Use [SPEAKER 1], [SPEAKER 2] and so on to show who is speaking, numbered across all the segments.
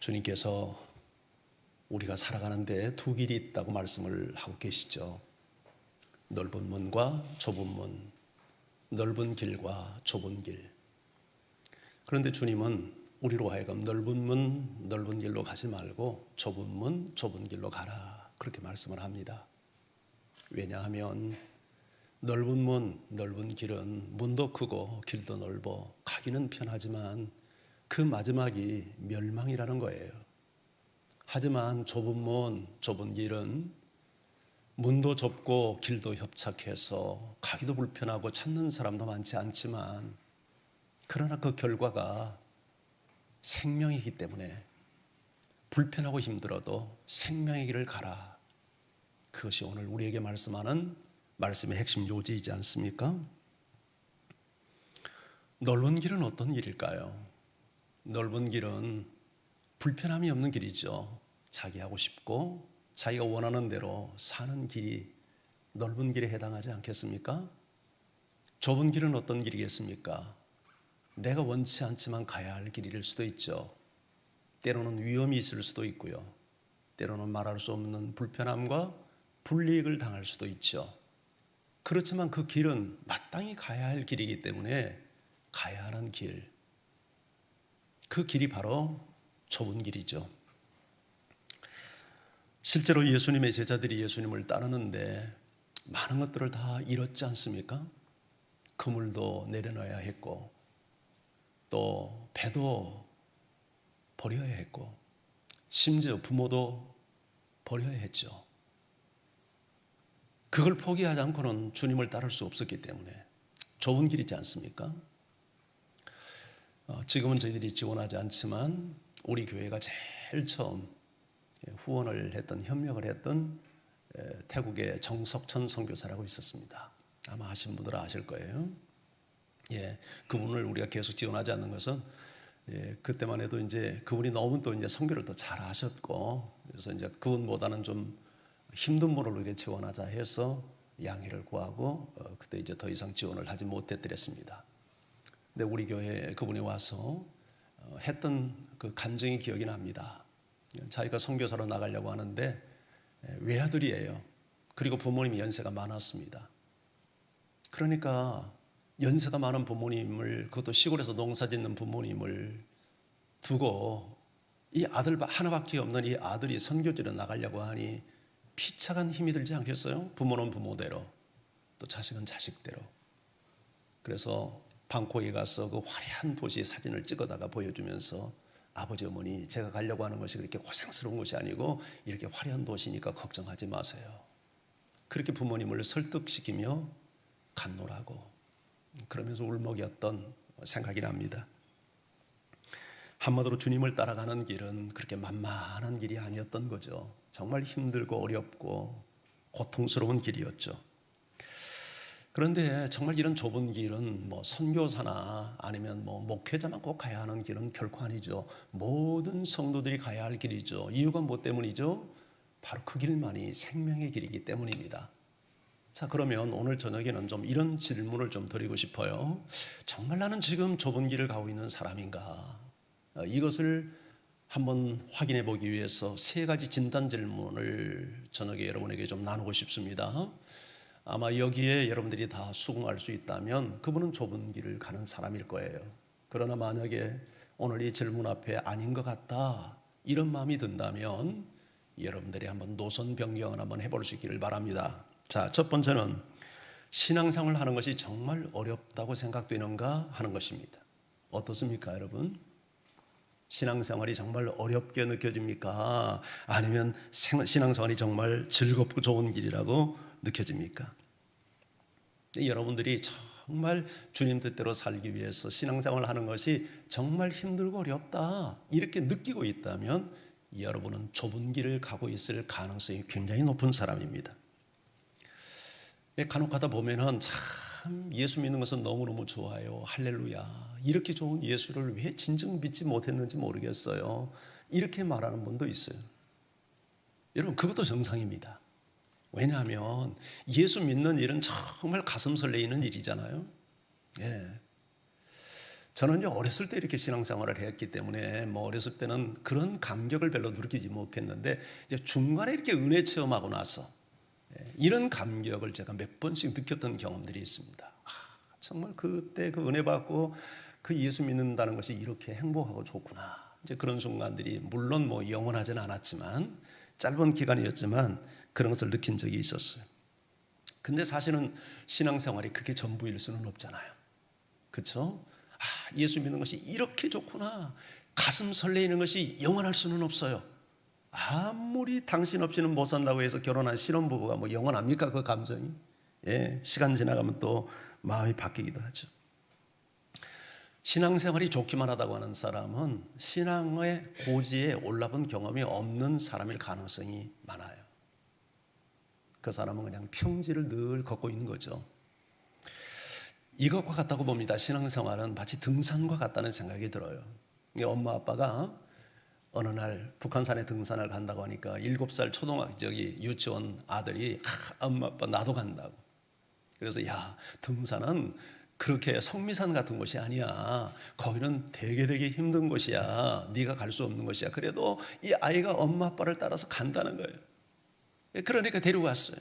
[SPEAKER 1] 주님께서 우리가 살아가는데 두 길이 있다고 말씀을 하고 계시죠. 넓은 문과 좁은 문, 넓은 길과 좁은 길. 그런데 주님은 우리로 하여금 넓은 문, 넓은 길로 가지 말고 좁은 문, 좁은 길로 가라, 그렇게 말씀을 합니다. 왜냐하면 넓은 문, 넓은 길은 문도 크고 길도 넓어 가기는 편하지만 그 마지막이 멸망이라는 거예요. 하지만 좁은 문, 좁은 길은 문도 좁고 길도 협착해서 가기도 불편하고 찾는 사람도 많지 않지만 그러나 그 결과가 생명이기 때문에 불편하고 힘들어도 생명의 길을 가라. 그것이 오늘 우리에게 말씀하는 말씀의 핵심 요지이지 않습니까? 넓은 길은 어떤 길일까요? 넓은 길은 불편함이 없는 길이죠. 자기 하고 싶고 자기가 원하는 대로 사는 길이 넓은 길에 해당하지 않겠습니까? 좁은 길은 어떤 길이겠습니까? 내가 원치 않지만 가야 할 길일 수도 있죠. 때로는 위험이 있을 수도 있고요. 때로는 말할 수 없는 불편함과 불이익을 당할 수도 있죠. 그렇지만 그 길은 마땅히 가야 할 길이기 때문에 가야 하는 길, 그 길이 바로 좁은 길이죠. 실제로 예수님의 제자들이 예수님을 따르는데 많은 것들을 다 잃었지 않습니까? 그물도 내려놔야 했고 또 배도 버려야 했고 심지어 부모도 버려야 했죠. 그걸 포기하지 않고는 주님을 따를 수 없었기 때문에 좁은 길이지 않습니까? 지금은 저희들이 지원하지 않지만 우리 교회가 제일 처음 후원을 했던, 협력을 했던 태국의 정석천 선교사라고 있었습니다. 아마 아시는 분들은 아실 거예요. 그분을 우리가 계속 지원하지 않는 것은 그때만 해도 이제 그분이 너무 또 이제 선교를 더 잘하셨고 그래서 이제 그분보다는 좀 힘든 분을 우리가 지원하자 해서 양해를 구하고 그때 이제 더 이상 지원을 하지 못했더랬습니다. 근데 우리 교회에 그분이 와서 했던 그 간증이 기억이 납니다. 자기가 선교사로 나가려고 하는데 외아들이에요. 그리고 부모님이 연세가 많았습니다. 그러니까 연세가 많은 부모님을, 그것도 시골에서 농사 짓는 부모님을 두고 이 아들 하나밖에 없는 이 아들이 선교지로 나가려고 하니 피차간 힘이 들지 않겠어요? 부모는 부모대로 또 자식은 자식대로. 그래서 방콕에 가서 그 화려한 도시의 사진을 찍어다가 보여주면서 아버지 어머니, 제가 가려고 하는 것이 그렇게 고생스러운 것이 아니고 이렇게 화려한 도시니까 걱정하지 마세요. 그렇게 부모님을 설득시키며 간노라고 그러면서 울먹였던 생각이 납니다. 한마디로 주님을 따라가는 길은 그렇게 만만한 길이 아니었던 거죠. 정말 힘들고 어렵고 고통스러운 길이었죠. 그런데 정말 이런 좁은 길은 뭐 선교사나 아니면 뭐 목회자만 꼭 가야 하는 길은 결코 아니죠. 모든 성도들이 가야 할 길이죠. 이유가 뭐 때문이죠? 바로 그 길만이 생명의 길이기 때문입니다. 자, 그러면 오늘 저녁에는 좀 이런 질문을 좀 드리고 싶어요. 정말 나는 지금 좁은 길을 가고 있는 사람인가? 이것을 한번 확인해 보기 위해서 세 가지 진단 질문을 저녁에 여러분에게 좀 나누고 싶습니다. 아마 여기에 여러분들이 다 수긍할 수 있다면 그분은 좁은 길을 가는 사람일 거예요. 그러나 만약에 오늘 이 질문 앞에 아닌 것 같다 이런 마음이 든다면 여러분들이 한번 노선 변경을 한번 해볼 수 있기를 바랍니다. 자, 첫 번째는 신앙생활을 하는 것이 정말 어렵다고 생각되는가 하는 것입니다. 어떻습니까, 여러분? 신앙생활이 정말 어렵게 느껴집니까? 아니면 신앙생활이 정말 즐겁고 좋은 길이라고 느껴집니까? 여러분들이 정말 주님 뜻대로 살기 위해서 신앙생활을 하는 것이 정말 힘들고 어렵다 이렇게 느끼고 있다면 여러분은 좁은 길을 가고 있을 가능성이 굉장히 높은 사람입니다. 간혹 가다 보면은 참 예수 믿는 것은 너무너무 좋아요. 할렐루야. 이렇게 좋은 예수를 왜 진정 믿지 못했는지 모르겠어요. 이렇게 말하는 분도 있어요. 여러분, 그것도 정상입니다. 왜냐하면 예수 믿는 일은 정말 가슴 설레이는 일이잖아요. 저는요, 어렸을 때 이렇게 신앙생활을 했기 때문에 어렸을 때는 그런 감격을 별로 느끼지 못했는데, 이제 중간에 이렇게 은혜 체험하고 나서 이런 감격을 제가 몇 번씩 느꼈던 경험들이 있습니다. 정말 그때 그 은혜 받고 그 예수 믿는다는 것이 이렇게 행복하고 좋구나. 이제 그런 순간들이 물론 영원하지는 않았지만, 짧은 기간이었지만 그런 것을 느낀 적이 있었어요. 근데 사실은 신앙생활이 그게 전부일 수는 없잖아요. 그렇죠? 예수 믿는 것이 이렇게 좋구나. 가슴 설레이는 것이 영원할 수는 없어요. 아무리 당신 없이는 못 산다고 해서 결혼한 신혼부부가 영원합니까? 그 감정이. 시간 지나가면 또 마음이 바뀌기도 하죠. 신앙생활이 좋기만 하다고 하는 사람은 신앙의 고지에 올라본 경험이 없는 사람일 가능성이 많아요. 그 사람은 그냥 평지를 늘 걷고 있는 거죠. 이것과 같다고 봅니다. 신앙생활은 마치 등산과 같다는 생각이 들어요. 엄마 아빠가 어느 날 북한산에 등산을 간다고 하니까 7살 유치원 아들이 엄마 아빠 나도 간다고. 그래서 야, 등산은 그렇게 성미산 같은 곳이 아니야. 거기는 되게 힘든 곳이야. 네가 갈 수 없는 곳이야. 그래도 이 아이가 엄마 아빠를 따라서 간다는 거예요. 그러니까 데리고 갔어요.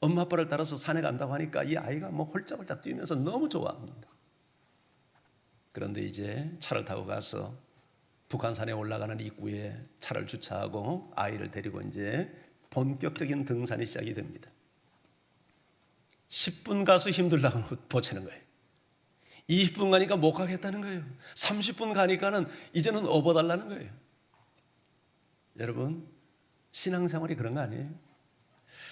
[SPEAKER 1] 엄마 아빠를 따라서 산에 간다고 하니까 이 아이가 홀짝홀짝 뛰면서 너무 좋아합니다. 그런데 이제 차를 타고 가서 북한산에 올라가는 입구에 차를 주차하고 아이를 데리고 이제 본격적인 등산이 시작이 됩니다. 10분 가서 힘들다고 보채는 거예요. 20분 가니까 못 가겠다는 거예요. 30분 가니까는 이제는 업어달라는 거예요. 여러분, 신앙생활이 그런 거 아니에요?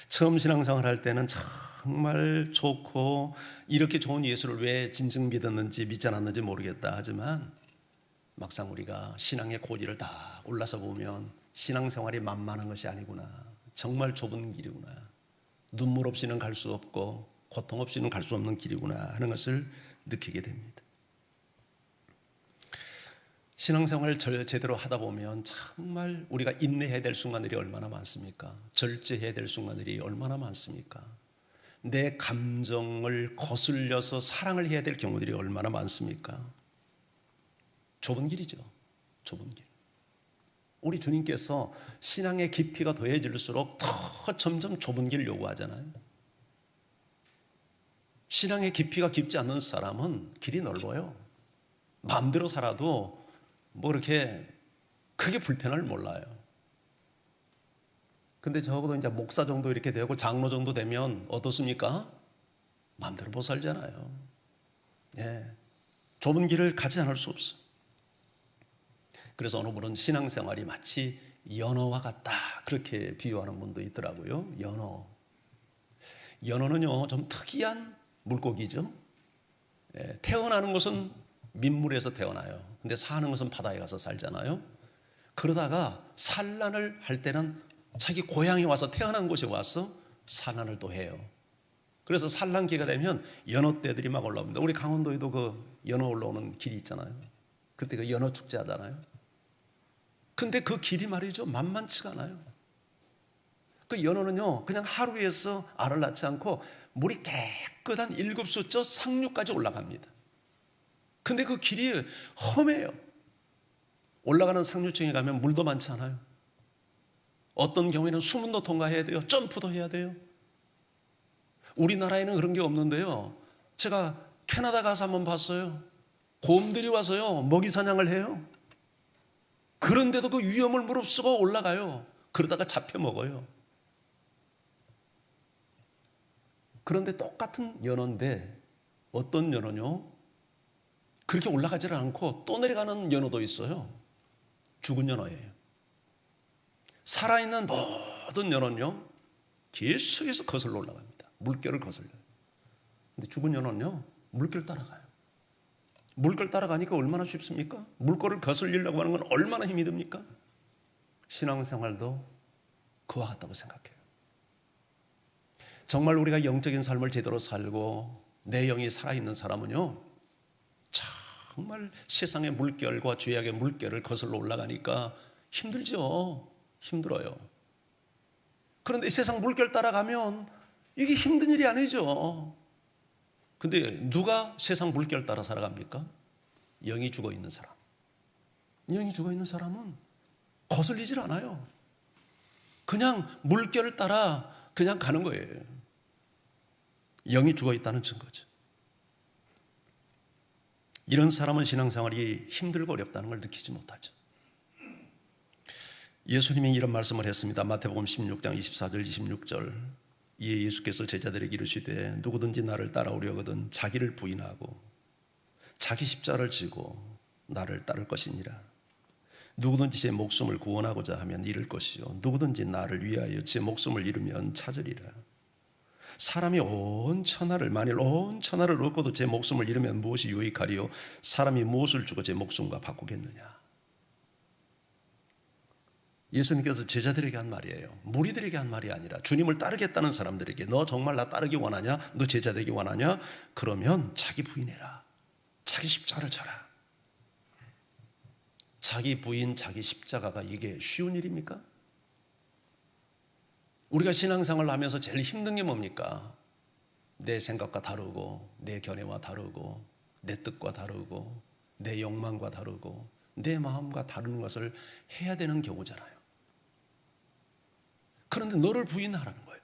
[SPEAKER 1] 처음 신앙생활 할 때는 정말 좋고 이렇게 좋은 예수를 왜 진정 믿었는지 믿지 않았는지 모르겠다 하지만 막상 우리가 신앙의 고지를 다 올라서 보면 신앙생활이 만만한 것이 아니구나. 정말 좁은 길이구나. 눈물 없이는 갈 수 없고 고통 없이는 갈 수 없는 길이구나 하는 것을 느끼게 됩니다. 신앙생활을 제대로 하다 보면 정말 우리가 인내해야 될 순간들이 얼마나 많습니까? 절제해야 될 순간들이 얼마나 많습니까? 내 감정을 거슬려서 사랑을 해야 될 경우들이 얼마나 많습니까? 좁은 길이죠. 좁은 길. 우리 주님께서 신앙의 깊이가 더해질수록 더 점점 좁은 길을 요구하잖아요. 신앙의 깊이가 깊지 않은 사람은 길이 넓어요. 마음대로 살아도 이렇게 크게 불편을 몰라요. 근데 적어도 이제 목사 정도 이렇게 되고 장로 정도 되면 어떻습니까? 마음대로 못 살잖아요. 좁은 길을 가지 않을 수 없어. 그래서 어느 분은 신앙생활이 마치 연어와 같다 그렇게 비유하는 분도 있더라고요. 연어는요 좀 특이한 물고기죠. 태어나는 것은 민물에서 태어나요. 근데 사는 것은 바다에 가서 살잖아요. 그러다가 산란을 할 때는 자기 고향에 와서 태어난 곳에 와서 산란을 또 해요. 그래서 산란기가 되면 연어떼들이 막 올라옵니다. 우리 강원도에도 그 연어 올라오는 길이 있잖아요. 그때 그 연어 축제 하잖아요. 근데 그 길이 말이죠 만만치가 않아요. 그 연어는요 그냥 하루에서 알을 낳지 않고 물이 깨끗한 7수 상류까지 올라갑니다. 근데 그 길이 험해요. 올라가는 상류층에 가면 물도 많지 않아요. 어떤 경우에는 수문도 통과해야 돼요. 점프도 해야 돼요. 우리나라에는 그런 게 없는데요. 제가 캐나다 가서 한번 봤어요. 곰들이 와서요 먹이 사냥을 해요. 그런데도 그 위험을 무릅쓰고 올라가요. 그러다가 잡혀 먹어요. 그런데 똑같은 연어인데 어떤 연어요? 그렇게 올라가지를 않고 또 내려가는 연어도 있어요. 죽은 연어예요. 살아있는 모든 연어는요 계속해서 거슬러 올라갑니다. 물결을 거슬려요. 근데 죽은 연어는요 물결 따라가요. 물결 따라가니까 얼마나 쉽습니까? 물결을 거슬리려고 하는 건 얼마나 힘이 듭니까? 신앙생활도 그와 같다고 생각해요. 정말 우리가 영적인 삶을 제대로 살고 내 영이 살아있는 사람은요 정말 세상의 물결과 죄악의 물결을 거슬러 올라가니까 힘들죠. 힘들어요. 그런데 이 세상 물결 따라가면 이게 힘든 일이 아니죠. 근데 누가 세상 물결 따라 살아갑니까? 영이 죽어 있는 사람. 영이 죽어 있는 사람은 거슬리질 않아요. 그냥 물결을 따라 그냥 가는 거예요. 영이 죽어 있다는 증거죠. 이런 사람은 신앙생활이 힘들고 어렵다는 걸 느끼지 못하죠. 예수님이 이런 말씀을 했습니다. 마태복음 16장 24절 26절. 이에 예수께서 제자들에게 이르시되 누구든지 나를 따라오려거든 자기를 부인하고 자기 십자가를 지고 나를 따를 것이니라. 누구든지 제 목숨을 구원하고자 하면 잃을 것이요 누구든지 나를 위하여 제 목숨을 잃으면 찾으리라. 사람이 온 천하를 만일 온 천하를 얻고도 제 목숨을 잃으면 무엇이 유익하리요? 사람이 무엇을 주고 제 목숨과 바꾸겠느냐? 예수님께서 제자들에게 한 말이에요. 무리들에게 한 말이 아니라 주님을 따르겠다는 사람들에게 너 정말 나 따르기 원하냐? 너 제자 되기 원하냐? 그러면 자기 부인해라. 자기 십자가를 져라. 자기 부인, 자기 십자가가 이게 쉬운 일입니까? 우리가 신앙생활을 하면서 제일 힘든 게 뭡니까? 내 생각과 다르고 내 견해와 다르고 내 뜻과 다르고 내 욕망과 다르고 내 마음과 다른 것을 해야 되는 경우잖아요. 그런데 너를 부인하라는 거예요.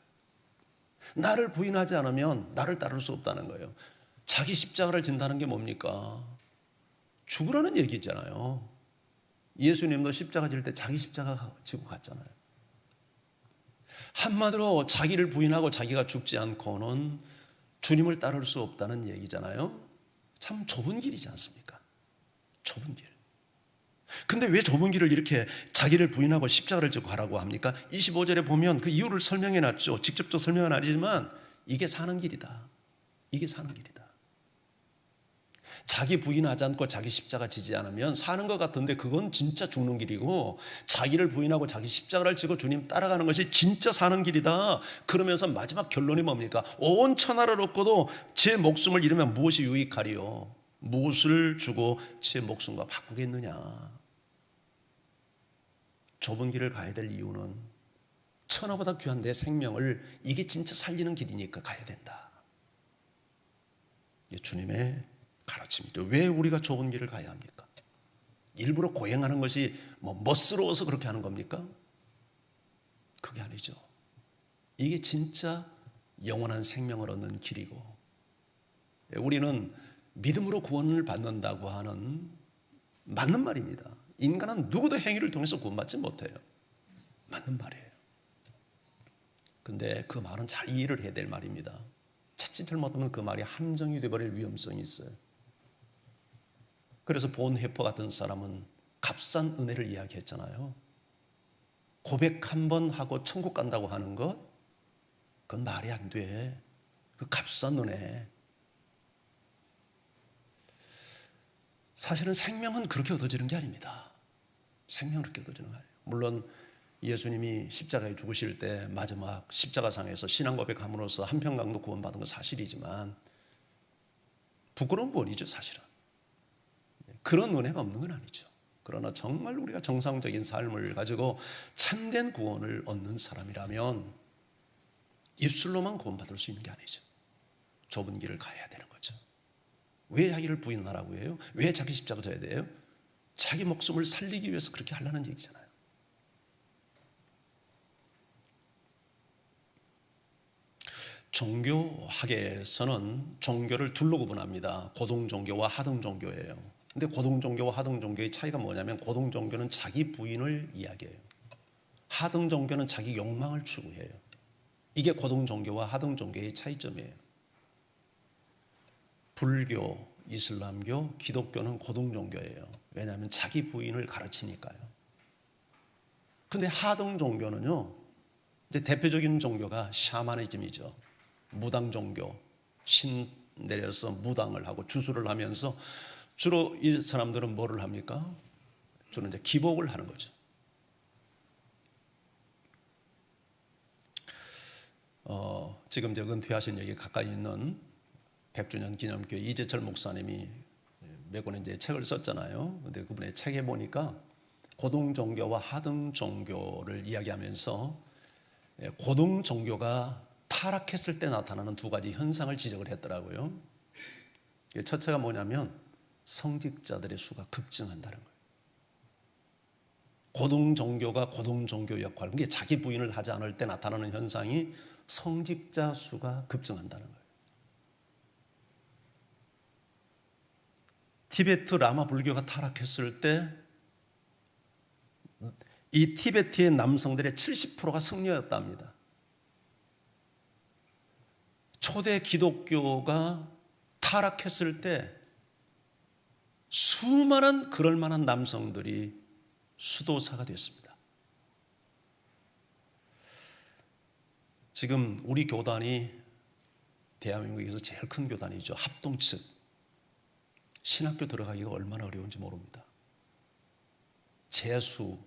[SPEAKER 1] 나를 부인하지 않으면 나를 따를 수 없다는 거예요. 자기 십자가를 진다는 게 뭡니까? 죽으라는 얘기잖아요. 예수님도 십자가 질 때 자기 십자가 지고 갔잖아요. 한마디로 자기를 부인하고 자기가 죽지 않고는 주님을 따를 수 없다는 얘기잖아요. 참 좁은 길이지 않습니까? 좁은 길. 근데 왜 좁은 길을 이렇게 자기를 부인하고 십자가를 지고 가라고 합니까? 25절에 보면 그 이유를 설명해 놨죠. 직접적으로 설명은 아니지만 이게 사는 길이다. 이게 사는 길이다. 자기 부인하지 않고 자기 십자가 지지 않으면 사는 것 같은데 그건 진짜 죽는 길이고 자기를 부인하고 자기 십자가를 지고 주님 따라가는 것이 진짜 사는 길이다. 그러면서 마지막 결론이 뭡니까? 온 천하를 얻고도 제 목숨을 잃으면 무엇이 유익하리요? 무엇을 주고 제 목숨과 바꾸겠느냐? 좁은 길을 가야 될 이유는 천하보다 귀한 내 생명을 이게 진짜 살리는 길이니까 가야 된다. 이게 주님의 가르침이죠. 왜 우리가 좁은 길을 가야 합니까? 일부러 고행하는 것이 멋스러워서 그렇게 하는 겁니까? 그게 아니죠. 이게 진짜 영원한 생명을 얻는 길이고 우리는 믿음으로 구원을 받는다고 하는 맞는 말입니다. 인간은 누구도 행위를 통해서 구원받지 못해요. 맞는 말이에요. 근데 그 말은 잘 이해를 해야 될 말입니다. 찾지 잘못하면 그 말이 함정이 되어버릴 위험성이 있어요. 그래서 본헤퍼 같은 사람은 값싼 은혜를 이야기했잖아요. 고백 한 번 하고 천국 간다고 하는 것, 그건 말이 안 돼. 그 값싼 은혜. 사실은 생명은 그렇게 얻어지는 게 아닙니다. 생명은 그렇게 얻어지는 거예요. 물론 예수님이 십자가에 죽으실 때 마지막 십자가상에서 신앙 고백함으로써 한평강도 구원받은 건 사실이지만 부끄러운 본이죠, 사실은. 그런 은혜가 없는 건 아니죠. 그러나 정말 우리가 정상적인 삶을 가지고 참된 구원을 얻는 사람이라면 입술로만 구원받을 수 있는 게 아니죠. 좁은 길을 가야 되는 거죠. 왜 자기를 부인하라고 해요? 왜 자기 십자가 져야 돼요? 자기 목숨을 살리기 위해서 그렇게 하려는 얘기잖아요. 종교학에서는 종교를 둘로 구분합니다. 고등종교와 하등종교예요. 근데 고등종교와 하등종교의 차이가 뭐냐면 고등종교는 자기 부인을 이야기해요. 하등종교는 자기 욕망을 추구해요. 이게 고등종교와 하등종교의 차이점이에요. 불교, 이슬람교, 기독교는 고등종교예요. 왜냐하면 자기 부인을 가르치니까요. 근데 하등종교는요, 이제 대표적인 종교가 샤머니즘이죠. 무당종교, 신 내려서 무당을 하고 주술을 하면서 주로 이 사람들은 뭐를 합니까? 주로 이제 기복을 하는 거죠. 지금 이제 은퇴하신 여기 가까이 있는 100주년 기념교회 이재철 목사님이 몇 권의 이제 책을 썼잖아요. 근데 그분의 책에 보니까 고등 종교와 하등 종교를 이야기하면서 고등 종교가 타락했을 때 나타나는 두 가지 현상을 지적을 했더라고요. 첫째가 뭐냐면 성직자들의 수가 급증한다는 거예요. 고등종교가 고등종교 역할, 그게 자기 부인을 하지 않을 때 나타나는 현상이 성직자 수가 급증한다는 거예요. 티베트 라마 불교가 타락했을 때 이 티베트의 남성들의 70%가 승려였답니다. 초대 기독교가 타락했을 때 수많은 그럴 만한 남성들이 수도사가 됐습니다. 지금 우리 교단이 대한민국에서 제일 큰 교단이죠. 합동측. 신학교 들어가기가 얼마나 어려운지 모릅니다. 재수,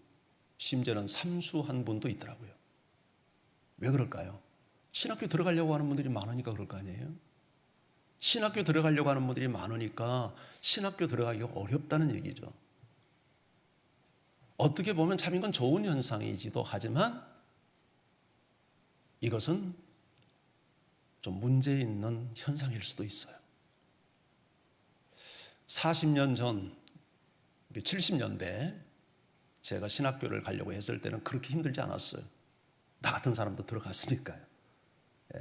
[SPEAKER 1] 심지어는 삼수한 분도 있더라고요. 왜 그럴까요? 신학교 들어가려고 하는 분들이 많으니까 그럴 거 아니에요? 신학교 들어가려고 하는 분들이 많으니까 신학교 들어가기가 어렵다는 얘기죠. 어떻게 보면 참 이건 좋은 현상이지도 하지만 이것은 좀 문제 있는 현상일 수도 있어요. 40년 전, 70년대 제가 신학교를 가려고 했을 때는 그렇게 힘들지 않았어요. 나 같은 사람도 들어갔으니까요.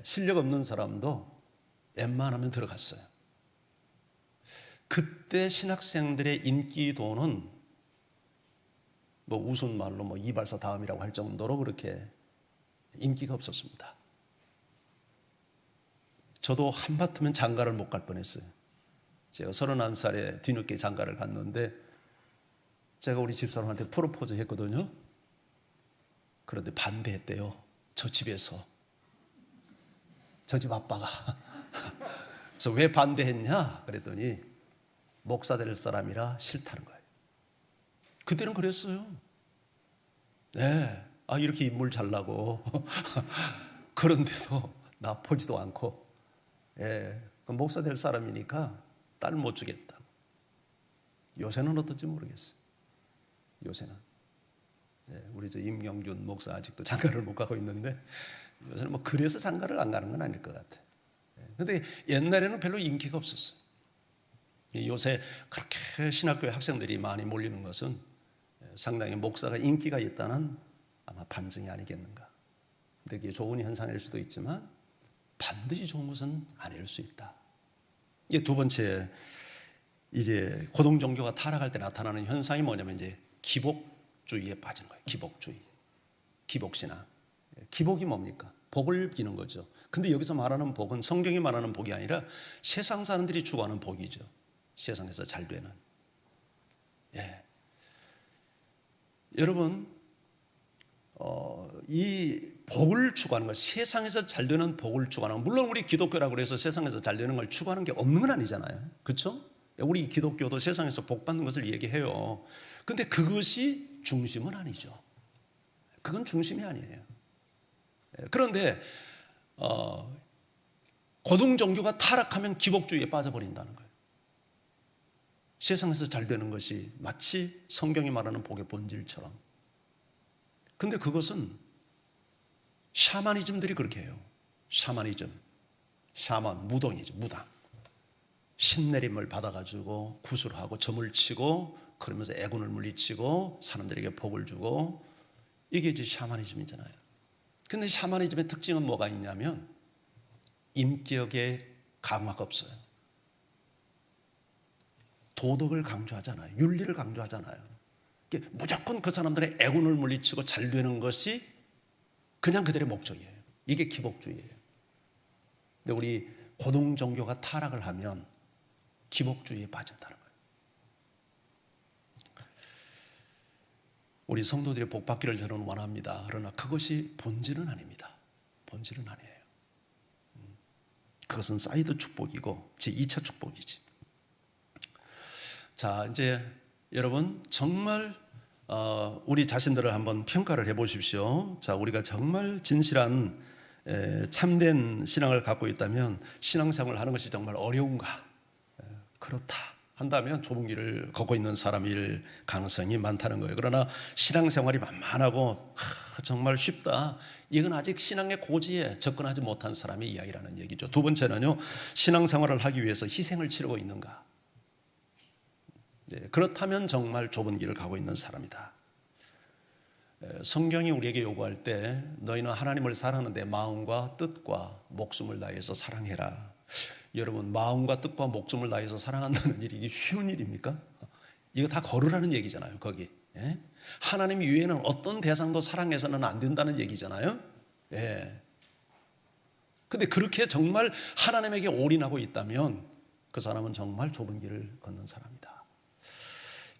[SPEAKER 1] 실력 없는 사람도 웬만하면 들어갔어요. 그때 신학생들의 인기도는 우스운 말로 이발사 다음이라고 할 정도로 그렇게 인기가 없었습니다. 저도 한바탕면 장가를 못 갈 뻔했어요. 제가 31살에 뒤늦게 장가를 갔는데 제가 우리 집사람한테 프로포즈 했거든요. 그런데 반대했대요. 저 집에서. 저 집 아빠가. 그래서 왜 반대했냐? 그랬더니 목사 될 사람이라 싫다는 거예요. 그때는 그랬어요. 네. 이렇게 인물 잘나고 그런데도 나 보지도 않고 목사 될 사람이니까 딸 못 주겠다. 요새는 어떨지 모르겠어요. 요새는 우리 저 임경준 목사 아직도 장가를 못 가고 있는데 요새는 그래서 장가를 안 가는 건 아닐 것 같아요. 그런데 옛날에는 별로 인기가 없었어요. 요새 그렇게 신학교에 학생들이 많이 몰리는 것은 상당히 목사가 인기가 있다는 아마 반증이 아니겠는가. 근데 그게 좋은 현상일 수도 있지만 반드시 좋은 것은 아닐 수 있다. 이게 두 번째, 이제 고등 종교가 타락할 때 나타나는 현상이 뭐냐면 이제 기복주의에 빠진 거예요. 기복주의, 기복신앙. 기복이 뭡니까? 복을 비는 거죠. 근데 여기서 말하는 복은 성경이 말하는 복이 아니라 세상 사람들이 추구하는 복이죠. 세상에서 잘 되는. 여러분, 이 복을 추구하는 것, 세상에서 잘 되는 복을 추구하는 것, 물론 우리 기독교라고 해서 세상에서 잘 되는 걸 추구하는 게 없는 건 아니잖아요. 그렇죠? 우리 기독교도 세상에서 복 받는 것을 얘기해요. 근데 그것이 중심은 아니죠. 그건 중심이 아니에요. 그런데 고등 종교가 타락하면 기복주의에 빠져버린다는 거예요. 세상에서 잘 되는 것이 마치 성경이 말하는 복의 본질처럼. 근데 그것은 샤머니즘들이 그렇게 해요. 샤머니즘, 샤먼, 무당이죠. 무당. 신내림을 받아가지고 구슬하고 점을 치고 그러면서 애군을 물리치고 사람들에게 복을 주고, 이게 이제 샤머니즘이잖아요. 근데 샤머니즘의 특징은 뭐가 있냐면 인격의 강화가 없어요. 도덕을 강조하잖아요. 윤리를 강조하잖아요. 무조건 그 사람들의 애군을 물리치고 잘 되는 것이 그냥 그들의 목적이에요. 이게 기복주의예요. 근데 우리 고등 종교가 타락을 하면 기복주의에 빠진다는 거예요. 우리 성도들이 복 받기를 저는 원합니다. 그러나 그것이 본질은 아닙니다. 본질은 아니에요. 그것은 사이드 축복이고 제2차 축복이지. 자, 이제 여러분 정말 우리 자신들을 한번 평가를 해보십시오. 자, 우리가 정말 진실한 참된 신앙을 갖고 있다면 신앙생활을 하는 것이 정말 어려운가? 그렇다 한다면 좁은 길을 걷고 있는 사람일 가능성이 많다는 거예요. 그러나 신앙생활이 만만하고 정말 쉽다, 이건 아직 신앙의 고지에 접근하지 못한 사람의 이야기라는 얘기죠. 두 번째는요, 신앙생활을 하기 위해서 희생을 치르고 있는가? 그렇다면 정말 좁은 길을 가고 있는 사람이다. 성경이 우리에게 요구할 때 너희는 하나님을 사랑하는데 마음과 뜻과 목숨을 다해서 사랑해라. 여러분, 마음과 뜻과 목숨을 다해서 사랑한다는 일이 이게 쉬운 일입니까? 이거 다 걸으라는 얘기잖아요. 거기 하나님 이외에는 어떤 대상도 사랑해서는 안 된다는 얘기잖아요. 근데 그렇게 정말 하나님에게 올인하고 있다면 그 사람은 정말 좁은 길을 걷는 사람이다.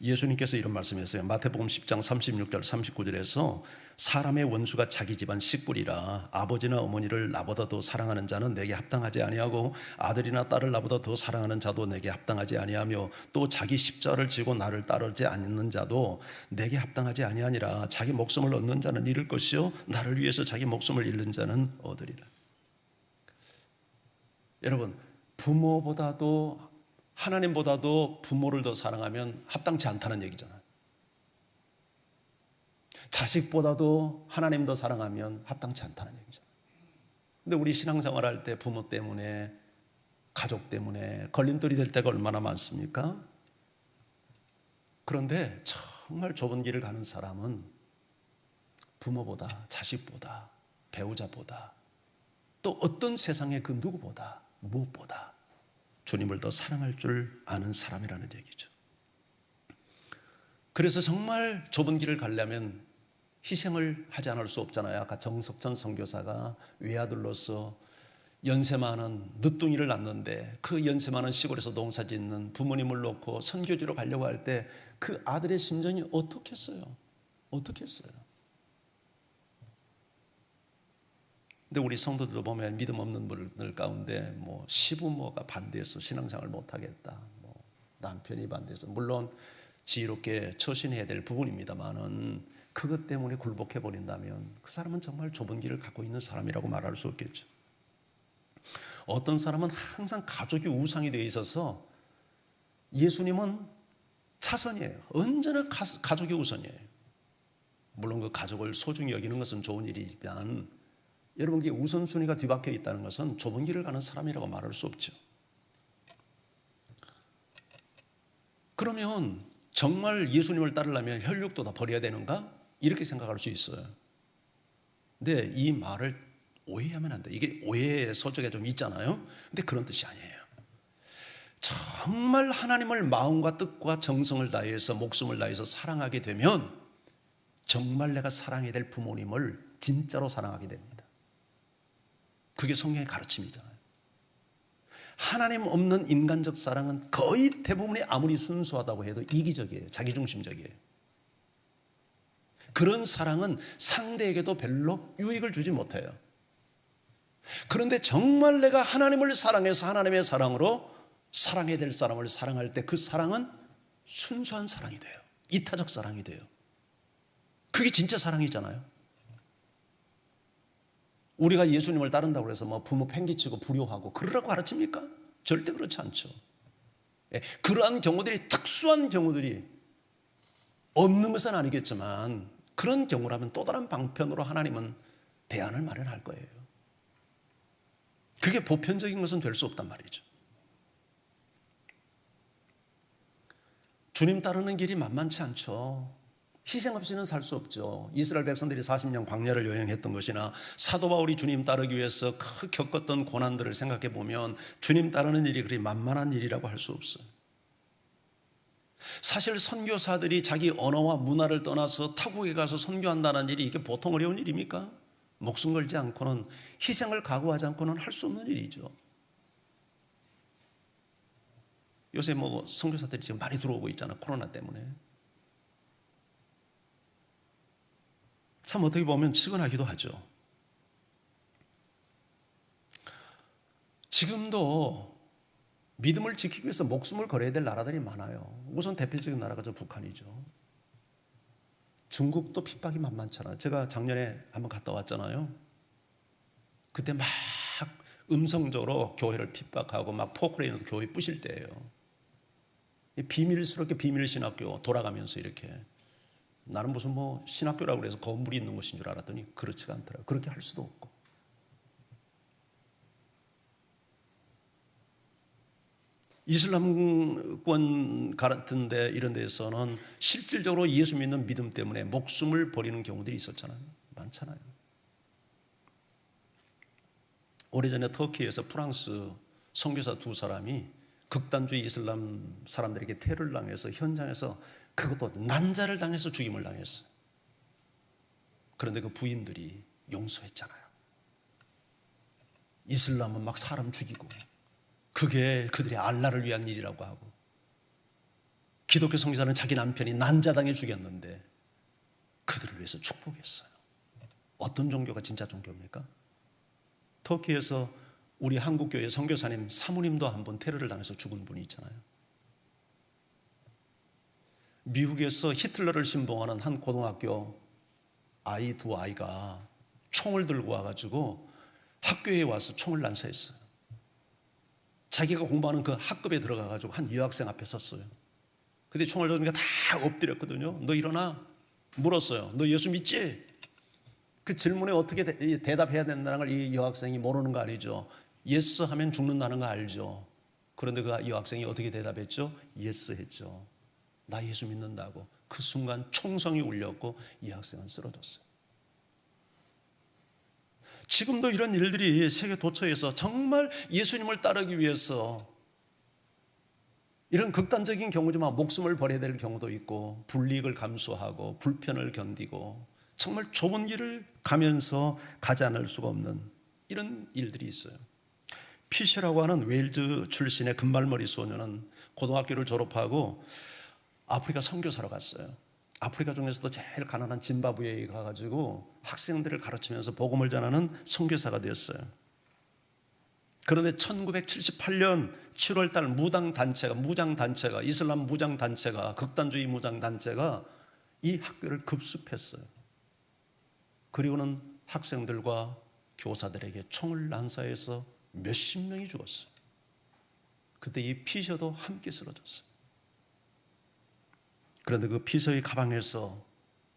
[SPEAKER 1] 예수님께서 이런 말씀했어요. 마태복음 10장 36절 39절에서 사람의 원수가 자기 집안 식구리라. 아버지나 어머니를 나보다 더 사랑하는 자는 내게 합당하지 아니하고 아들이나 딸을 나보다 더 사랑하는 자도 내게 합당하지 아니하며 또 자기 십자가를 지고 나를 따르지 않는 자도 내게 합당하지 아니하니라. 자기 목숨을 얻는 자는 잃을 것이요 나를 위해서 자기 목숨을 잃는 자는 얻으리라. 여러분, 부모보다도 하나님보다도 부모를 더 사랑하면 합당치 않다는 얘기잖아요. 자식보다도 하나님 더 사랑하면 합당치 않다는 얘기잖아요. 근데 우리 신앙생활 할 때 부모 때문에, 가족 때문에 걸림돌이 될 때가 얼마나 많습니까? 그런데 정말 좁은 길을 가는 사람은 부모보다, 자식보다, 배우자보다, 또 어떤 세상의 그 누구보다, 무엇보다 주님을 더 사랑할 줄 아는 사람이라는 얘기죠. 그래서 정말 좁은 길을 가려면 희생을 하지 않을 수 없잖아요. 아까 정석천 선교사가 외아들로서 연세 많은 늦둥이를 낳는데 그 연세 많은 시골에서 농사 짓는 부모님을 놓고 선교지로 가려고 할 때 그 아들의 심정이 어떻겠어요? 어떻겠어요? 근데 우리 성도들도 보면 믿음 없는 분들 가운데 시부모가 반대해서 신앙생활을 못하겠다, 남편이 반대해서, 물론 지혜롭게 처신해야 될 부분입니다만은 그것 때문에 굴복해 버린다면 그 사람은 정말 좁은 길을 갖고 있는 사람이라고 말할 수 없겠죠. 어떤 사람은 항상 가족이 우상이 되어 있어서 예수님은 차선이에요. 언제나 가족이 우선이에요. 물론 그 가족을 소중히 여기는 것은 좋은 일이지만 여러분, 이게 우선순위가 뒤바뀌어 있다는 것은 좁은 길을 가는 사람이라고 말할 수 없죠. 그러면 정말 예수님을 따르려면 혈육도 다 버려야 되는가? 이렇게 생각할 수 있어요. 근데 이 말을 오해하면 안 돼. 이게 오해의 소지가 좀 있잖아요. 근데 그런 뜻이 아니에요. 정말 하나님을 마음과 뜻과 정성을 다해서 목숨을 다해서 사랑하게 되면 정말 내가 사랑해야 될 부모님을 진짜로 사랑하게 됩니다. 그게 성경의 가르침이잖아요. 하나님 없는 인간적 사랑은 거의 대부분이 아무리 순수하다고 해도 이기적이에요. 자기중심적이에요. 그런 사랑은 상대에게도 별로 유익을 주지 못해요. 그런데 정말 내가 하나님을 사랑해서 하나님의 사랑으로 사랑해야 될 사람을 사랑할 때 그 사랑은 순수한 사랑이 돼요. 이타적 사랑이 돼요. 그게 진짜 사랑이잖아요. 우리가 예수님을 따른다고 해서 부모 팽개치고 불효하고 그러라고 가르칩니까? 절대 그렇지 않죠. 그러한 경우들이, 특수한 경우들이 없는 것은 아니겠지만 그런 경우라면 또 다른 방편으로 하나님은 대안을 마련할 거예요. 그게 보편적인 것은 될 수 없단 말이죠. 주님 따르는 길이 만만치 않죠. 희생 없이는 살 수 없죠. 이스라엘 백성들이 40년 광야를 여행했던 것이나 사도 바울이 주님 따르기 위해서 겪었던 고난들을 생각해 보면 주님 따르는 일이 그리 만만한 일이라고 할 수 없어요. 사실 선교사들이 자기 언어와 문화를 떠나서 타국에 가서 선교한다는 일이 이게 보통 어려운 일입니까? 목숨 걸지 않고는, 희생을 각오하지 않고는 할 수 없는 일이죠. 요새 선교사들이 지금 많이 들어오고 있잖아요. 코로나 때문에. 참 어떻게 보면 측은하기도 하죠. 지금도 믿음을 지키기 위해서 목숨을 걸어야 될 나라들이 많아요. 우선 대표적인 나라가 북한이죠. 중국도 핍박이 만만찮아요. 제가 작년에 한번 갔다 왔잖아요. 그때 막 음성적으로 교회를 핍박하고 막 포크레인으로 교회 부실 때예요. 비밀스럽게 비밀신학교 돌아가면서 이렇게, 나는 무슨 신학교라고 해서 건물이 있는 곳인 줄 알았더니 그렇지가 않더라고요. 그렇게 할 수도 없고. 이슬람권 같은 데 이런 데서는 실질적으로 예수 믿는 믿음 때문에 목숨을 버리는 경우들이 있었잖아요. 많잖아요. 오래전에 터키에서 프랑스 선교사 두 사람이 극단주의 이슬람 사람들에게 테러를 당해서 현장에서 그것도 난자를 당해서 죽임을 당했어요. 그런데 그 부인들이 용서했잖아요. 이슬람은 막 사람 죽이고 그게 그들의 알라를 위한 일이라고 하고, 기독교 선교사는 자기 남편이 난자당해 죽였는데 그들을 위해서 축복했어요. 어떤 종교가 진짜 종교입니까? 터키에서 우리 한국교회 선교사님 사모님도 한번 테러를 당해서 죽은 분이 있잖아요. 미국에서 히틀러를 신봉하는 한 고등학교 아이 두 아이가 총을 들고 와가지고 학교에 와서 총을 난사했어요. 자기가 공부하는 그 학급에 들어가가지고 한 여학생 앞에 섰어요. 근데 총을 던지니까 다 엎드렸거든요. 너 일어나. 물었어요. 너 예수 믿지? 그 질문에 어떻게 대답해야 된다는 걸 이 여학생이 모르는 거 아니죠. 예스 하면 죽는다는 거 알죠. 그런데 그 여학생이 어떻게 대답했죠? 예스 했죠. 나 예수 믿는다고. 그 순간 총성이 울렸고 이 학생은 쓰러졌어요. 지금도 이런 일들이 세계 도처에서 정말 예수님을 따르기 위해서 이런 극단적인 경우지만 목숨을 버려야 될 경우도 있고, 불이익을 감수하고 불편을 견디고 정말 좁은 길을 가면서 가지 않을 수가 없는 이런 일들이 있어요. 피셔라고 하는 웨일즈 출신의 금발머리 소녀는 고등학교를 졸업하고 아프리카 선교사로 갔어요. 아프리카 중에서도 제일 가난한 짐바브웨에 가가지고 학생들을 가르치면서 복음을 전하는 선교사가 되었어요. 그런데 1978년 7월 달 무장단체가 이슬람 무장단체가, 극단주의 무장단체가 이 학교를 급습했어요. 그리고는 학생들과 교사들에게 총을 난사해서 몇십 명이 죽었어요. 그때 이 피셔도 함께 쓰러졌어요. 그런데 그 피서의 가방에서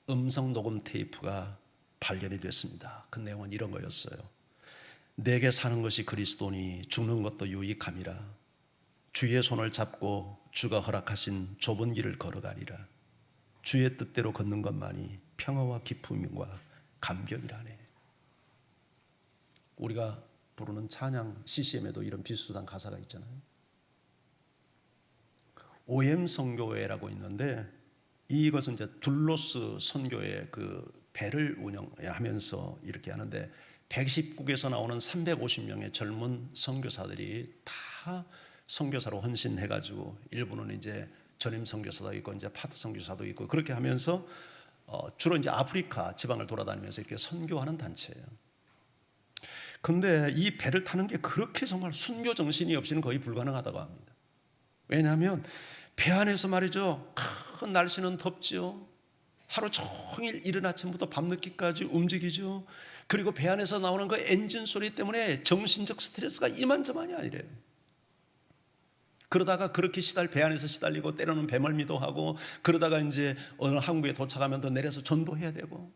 [SPEAKER 1] 음성 녹음 테이프가 발견이 됐습니다. 그 내용은 이런 거였어요. 내게 사는 것이 그리스도니 죽는 것도 유익함이라. 주의 손을 잡고 주가 허락하신 좁은 길을 걸어가리라. 주의 뜻대로 걷는 것만이 평화와 기쁨과 감격이라네. 우리가 부르는 찬양 CCM에도 이런 비슷한 가사가 있잖아요. OM 선교회라고 있는데, 이것은 이제 둘로스 선교회 그 배를 운영하면서 이렇게 하는데, 110국에서 나오는 350명의 젊은 선교사들이 다 선교사로 헌신해가지고, 일부는 이제 전임 선교사도 있고 이제 파트 선교사도 있고, 그렇게 하면서 주로 이제 아프리카 지방을 돌아다니면서 이렇게 선교하는 단체예요. 그런데 이 배를 타는 게 그렇게 정말 순교 정신이 없이는 거의 불가능하다고 합니다. 왜냐하면 배 안에서 말이죠, 큰 날씨는 덥죠. 하루 종일 이른 아침부터 밤늦게까지 움직이죠. 그리고 배 안에서 나오는 그 엔진 소리 때문에 정신적 스트레스가 이만저만이 아니래요. 그러다가 그렇게 배 안에서 시달리고 때로는 배멀미도 하고, 그러다가 이제 어느 항구에 도착하면 더 내려서 전도해야 되고.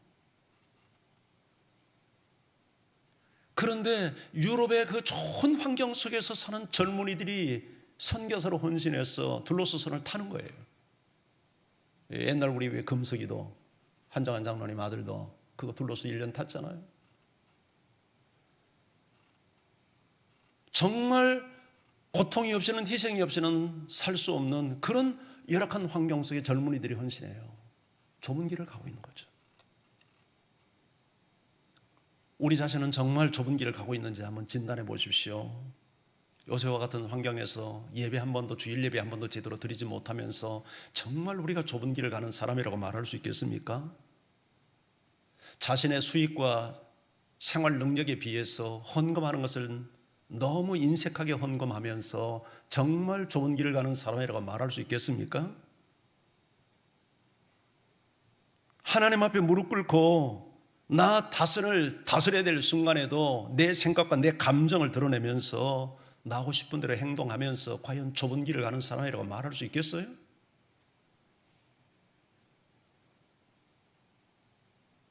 [SPEAKER 1] 그런데 유럽의 그 좋은 환경 속에서 사는 젊은이들이 선교사로 헌신해서 둘로스선을 타는 거예요. 옛날 우리 왜 금석이도 한정환 장로님 아들도 그거 둘로스 1년 탔잖아요. 정말 고통이 없이는, 희생이 없이는 살 수 없는 그런 열악한 환경 속에 젊은이들이 헌신해요. 좁은 길을 가고 있는 거죠. 우리 자신은 정말 좁은 길을 가고 있는지 한번 진단해 보십시오. 요새와 같은 환경에서 예배 한 번도, 주일 예배 한 번도 제대로 드리지 못하면서 정말 우리가 좁은 길을 가는 사람이라고 말할 수 있겠습니까? 자신의 수익과 생활 능력에 비해서 헌금하는 것을 너무 인색하게 헌금하면서 정말 좁은 길을 가는 사람이라고 말할 수 있겠습니까? 하나님 앞에 무릎 꿇고 나 다스려야 될 순간에도 내 생각과 내 감정을 드러내면서 나하고 싶은 대로 행동하면서 과연 좁은 길을 가는 사람이라고 말할 수 있겠어요?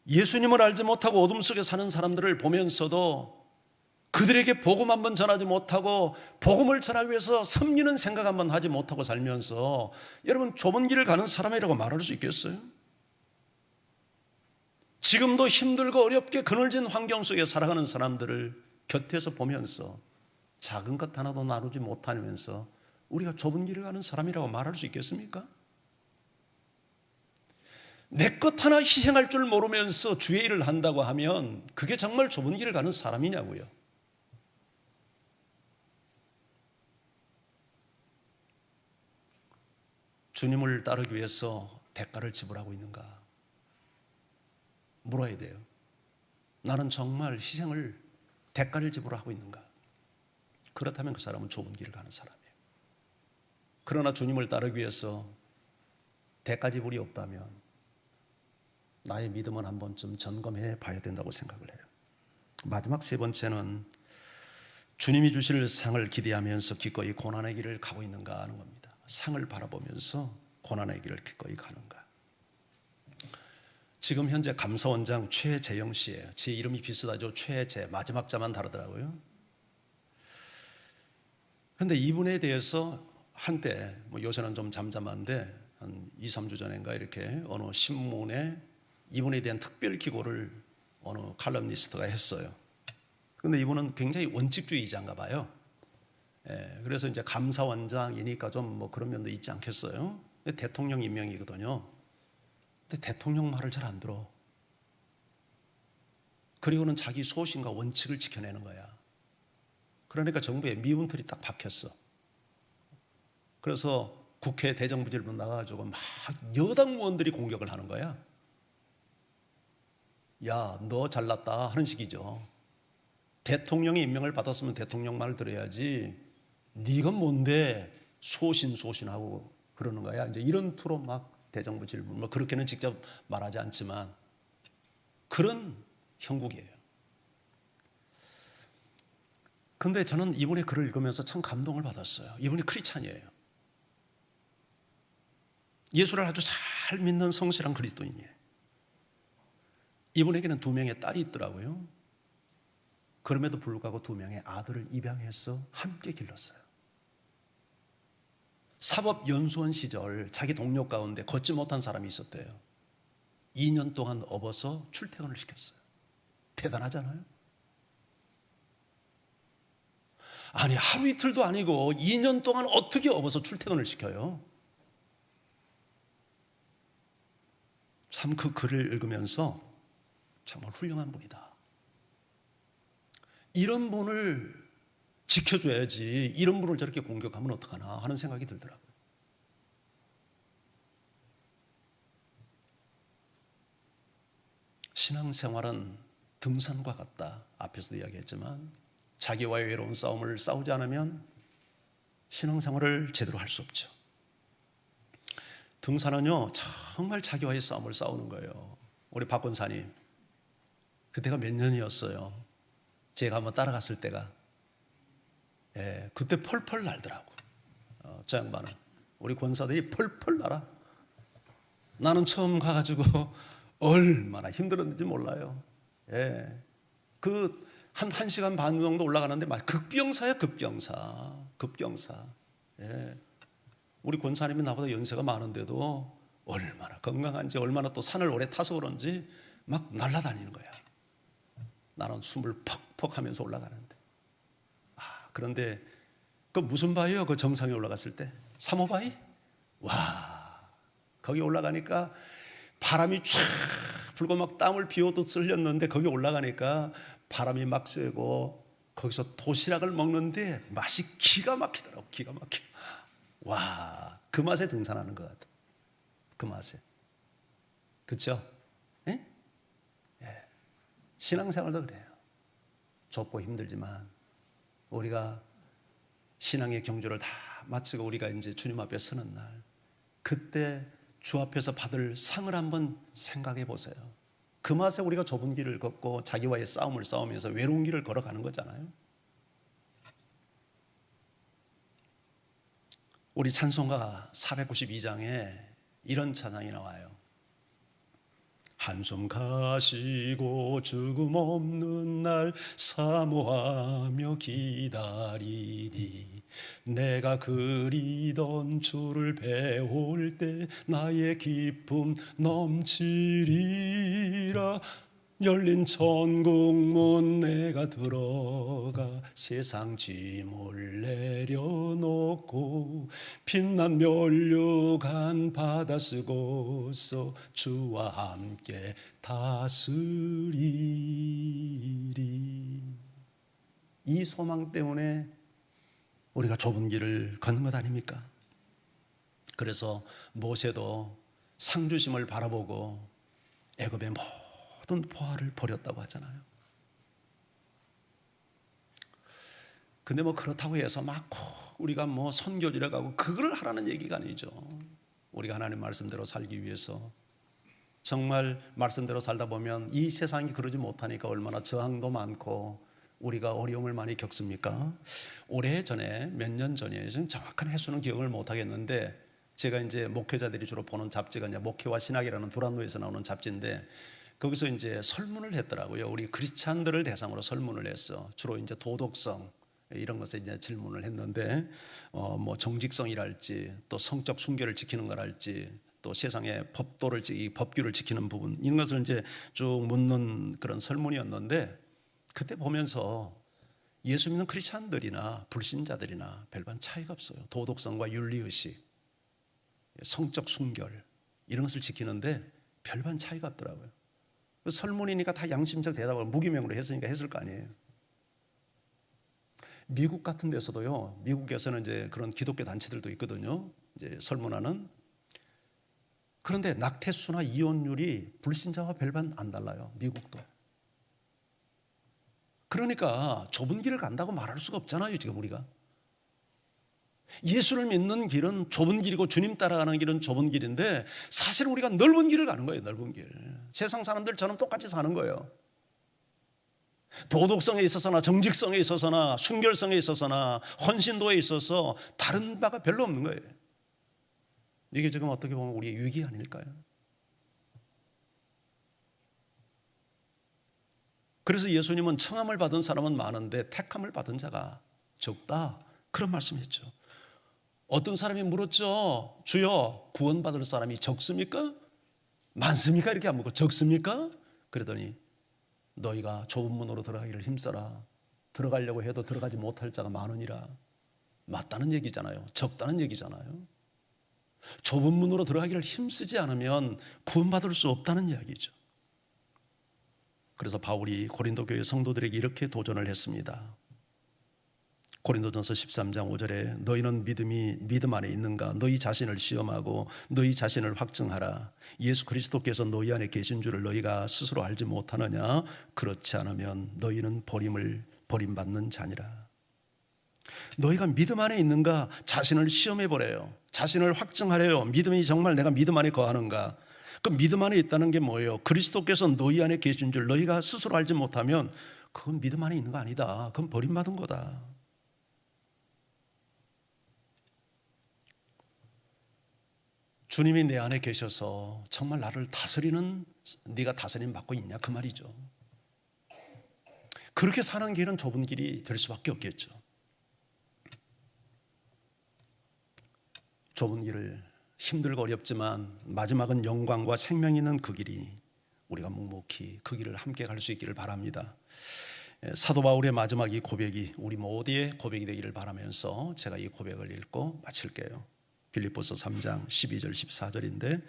[SPEAKER 1] 예수님을 알지 못하고 어둠 속에 사는 사람들을 보면서도 그들에게 복음 한번 전하지 못하고 복음을 전하기 위해서 섬기는 생각 한번 하지 못하고 살면서 여러분 좁은 길을 가는 사람이라고 말할 수 있겠어요? 지금도 힘들고 어렵게 그늘진 환경 속에 살아가는 사람들을 곁에서 보면서 작은 것 하나도 나누지 못하면서 우리가 좁은 길을 가는 사람이라고 말할 수 있겠습니까? 내 것 하나 희생할 줄 모르면서 주의 일을 한다고 하면 그게 정말 좁은 길을 가는 사람이냐고요. 주님을 따르기 위해서 대가를 지불하고 있는가? 물어야 돼요. 나는 정말 희생을, 대가를 지불하고 있는가? 그렇다면 그 사람은 좁은 길을 가는 사람이에요. 그러나 주님을 따르기 위해서 대가 지불이 없다면 나의 믿음은 한 번쯤 점검해 봐야 된다고 생각을 해요. 마지막 세 번째는 주님이 주실 상을 기대하면서 기꺼이 고난의 길을 가고 있는가 하는 겁니다. 상을 바라보면서 고난의 길을 기꺼이 가는가. 지금 현재 감사원장 최재영 씨예요. 제 이름이 비슷하죠. 최재, 마지막 자만 다르더라고요. 그런데 이분에 대해서 한때 요새는 좀 잠잠한데 한 2, 3주 전인가 이렇게 어느 신문에 이분에 대한 특별 기고를 어느 칼럼니스트가 했어요. 그런데 이분은 굉장히 원칙주의자인가 봐요. 그래서 이제 감사원장이니까 좀 그런 면도 있지 않겠어요? 대통령 임명이거든요. 근데 대통령 말을 잘 안 들어. 그리고는 자기 소신과 원칙을 지켜내는 거야. 그러니까 정부에 미운털이 딱 박혔어. 그래서 국회 대정부질문 나가가지고 막 여당 의원들이 공격을 하는 거야. 야, 너 잘났다 하는 식이죠. 대통령이 임명을 받았으면 대통령 말 들어야지. 네가 뭔데 소신하고 그러는 거야. 이제 이런 투로 막 대정부 질문, 그렇게는 직접 말하지 않지만 그런 형국이에요. 그런데 저는 이분의 글을 읽으면서 참 감동을 받았어요. 이분이 크리스찬이에요. 예수를 아주 잘 믿는 성실한 그리스도인이에요. 이분에게는 2명의 딸이 있더라고요. 그럼에도 불구하고 2명의 아들을 입양해서 함께 길렀어요. 사법연수원 시절 자기 동료 가운데 걷지 못한 사람이 있었대요. 2년 동안 업어서 출퇴근을 시켰어요. 대단하잖아요. 아니 하루 이틀도 아니고 2년 동안 어떻게 업어서 출퇴근을 시켜요? 참 그 글을 읽으면서 정말 훌륭한 분이다. 이런 분을 지켜줘야지 이런 분을 저렇게 공격하면 어떡하나 하는 생각이 들더라고요. 신앙생활은 등산과 같다. 앞에서도 이야기했지만 자기와의 외로운 싸움을 싸우지 않으면 신앙생활을 제대로 할 수 없죠. 등산은요 정말 자기와의 싸움을 싸우는 거예요. 우리 박 권사님 그때가 몇 년이었어요. 제가 한번 따라갔을 때가 그때 펄펄 날더라고. 저 양반은 우리 권사들이 펄펄 날아. 나는 처음 가가지고 얼마나 힘들었는지 몰라요. 그 한 1시간 반 정도 올라가는데 막 급경사야 급경사. 우리 권사님이 나보다 연세가 많은데도 얼마나 건강한지 얼마나 또 산을 오래 타서 그런지 막 날아다니는 거야. 나는 숨을 퍽퍽 하면서 올라가는데. 그런데 그 무슨 바위요? 그 정상에 올라갔을 때? 3호 바위? 와, 거기 올라가니까 바람이 쫙 불고 막 땀을 비워도 흘렸는데 거기 올라가니까 바람이 막 쐬고 거기서 도시락을 먹는데 맛이 기가 막히더라고. 기가 막혀. 와, 그 맛에 등산하는 것 같아. 그 맛에. 그렇죠? 신앙생활도 그래요. 좁고 힘들지만 우리가 신앙의 경주를 다 마치고 우리가 이제 주님 앞에 서는 날, 그때 주 앞에서 받을 상을 한번 생각해 보세요. 그 맛에 우리가 좁은 길을 걷고 자기와의 싸움을 싸우면서 외로운 길을 걸어가는 거잖아요. 우리 찬송가 492장에 이런 찬양이 나와요. 한숨 가시고 죽음 없는 날 사모하며 기다리니 내가 그리던 주를 배울 때 나의 기쁨 넘치리라. 열린 천국문 내가 들어가 세상 짐을 내려놓고 빛난 면류관 받아 쓰고서 주와 함께 다스리리. 이 소망 때문에 우리가 좁은 길을 걷는 것 아닙니까? 그래서 모세도 상주심을 바라보고 애굽의 모든 보화를 버렸다고 하잖아요. 근데 그렇다고 해서 막 우리가 선교지를 가고 그걸 하라는 얘기가 아니죠. 우리가 하나님 말씀대로 살기 위해서 정말 말씀대로 살다 보면 이 세상이 그러지 못하니까 얼마나 저항도 많고 우리가 어려움을 많이 겪습니까? 오래전에 몇 년 전에 정확한 횟수는 기억을 못 하겠는데 제가 이제 목회자들이 주로 보는 잡지가 이제 목회와 신학이라는 두란노에서 나오는 잡지인데 거기서 이제 설문을 했더라고요. 우리 크리스찬들을 대상으로 설문을 했어. 주로 이제 도덕성 이런 것에 이제 질문을 했는데 정직성이랄지 또 성적 순결을 지키는 거랄지 또 세상의 법규를 지키는 부분 이런 것을 이제 쭉 묻는 그런 설문이었는데 그때 보면서 예수 믿는 크리스찬들이나 불신자들이나 별반 차이가 없어요. 도덕성과 윤리의식, 성적 순결 이런 것을 지키는데 별반 차이가 없더라고요. 설문이니까 다 양심적 대답을 무기명으로 했으니까 했을 거 아니에요. 미국 같은 데서도요. 미국에서는 이제 그런 기독교 단체들도 있거든요. 이제 설문하는. 그런데 낙태수나 이혼율이 불신자와 별반 안 달라요. 미국도. 그러니까 좁은 길을 간다고 말할 수가 없잖아요. 지금 우리가. 예수를 믿는 길은 좁은 길이고 주님 따라가는 길은 좁은 길인데 사실 우리가 넓은 길을 가는 거예요. 넓은 길. 세상 사람들처럼 똑같이 사는 거예요. 도덕성에 있어서나 정직성에 있어서나 순결성에 있어서나 헌신도에 있어서 다른 바가 별로 없는 거예요. 이게 지금 어떻게 보면 우리의 위기 아닐까요? 그래서 예수님은 청함을 받은 사람은 많은데 택함을 받은 자가 적다 그런 말씀했죠. 어떤 사람이 물었죠. 주여 구원받을 사람이 적습니까? 많습니까? 이렇게 안 묻고 적습니까? 그러더니 너희가 좁은 문으로 들어가기를 힘써라. 들어가려고 해도 들어가지 못할 자가 많으니라. 맞다는 얘기잖아요. 적다는 얘기잖아요. 좁은 문으로 들어가기를 힘쓰지 않으면 구원받을 수 없다는 이야기죠. 그래서 바울이 고린도 교회 성도들에게 이렇게 도전을 했습니다. 고린도전서 13장 5절에 너희는 믿음 안에 있는가? 너희 자신을 시험하고 너희 자신을 확증하라. 예수 그리스도께서 너희 안에 계신 줄을 너희가 스스로 알지 못하느냐? 그렇지 않으면 너희는 버림받는 자니라. 너희가 믿음 안에 있는가? 자신을 시험해 보래요. 자신을 확증하래요. 믿음이 정말 내가 믿음 안에 거하는가? 그 믿음 안에 있다는 게 뭐예요? 그리스도께서 너희 안에 계신 줄 너희가 스스로 알지 못하면 그건 믿음 안에 있는 거 아니다. 그건 버림받은 거다. 주님이 내 안에 계셔서 정말 나를 다스리는 네가 다스림 받고 있냐 그 말이죠. 그렇게 사는 길은 좁은 길이 될 수밖에 없겠죠. 좁은 길을 힘들고 어렵지만 마지막은 영광과 생명이 있는 그 길이 우리가 묵묵히 그 길을 함께 갈 수 있기를 바랍니다. 사도 바울의 마지막 이 고백이 우리 모두의 고백이 되기를 바라면서 제가 이 고백을 읽고 마칠게요. 빌립보서 3장 12절 14절인데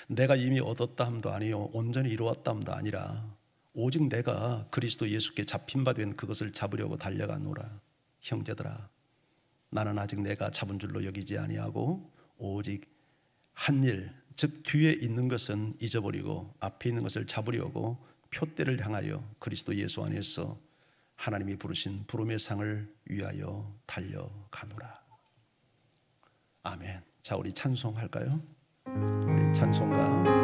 [SPEAKER 1] 내가 이미 얻었다 함도 아니요 온전히 이루었다 함도 아니라 오직 내가 그리스도 예수께 잡힌 바 된 그것을 잡으려고 달려가노라. 형제들아 나는 아직 내가 잡은 줄로 여기지 아니하고 오직 한 일 즉 뒤에 있는 것은 잊어버리고 앞에 있는 것을 잡으려고 표대를 향하여 그리스도 예수 안에서 하나님이 부르신 부름의 상을 위하여 달려가노라. 아멘. 자, 우리 찬송할까요? 우리 찬송가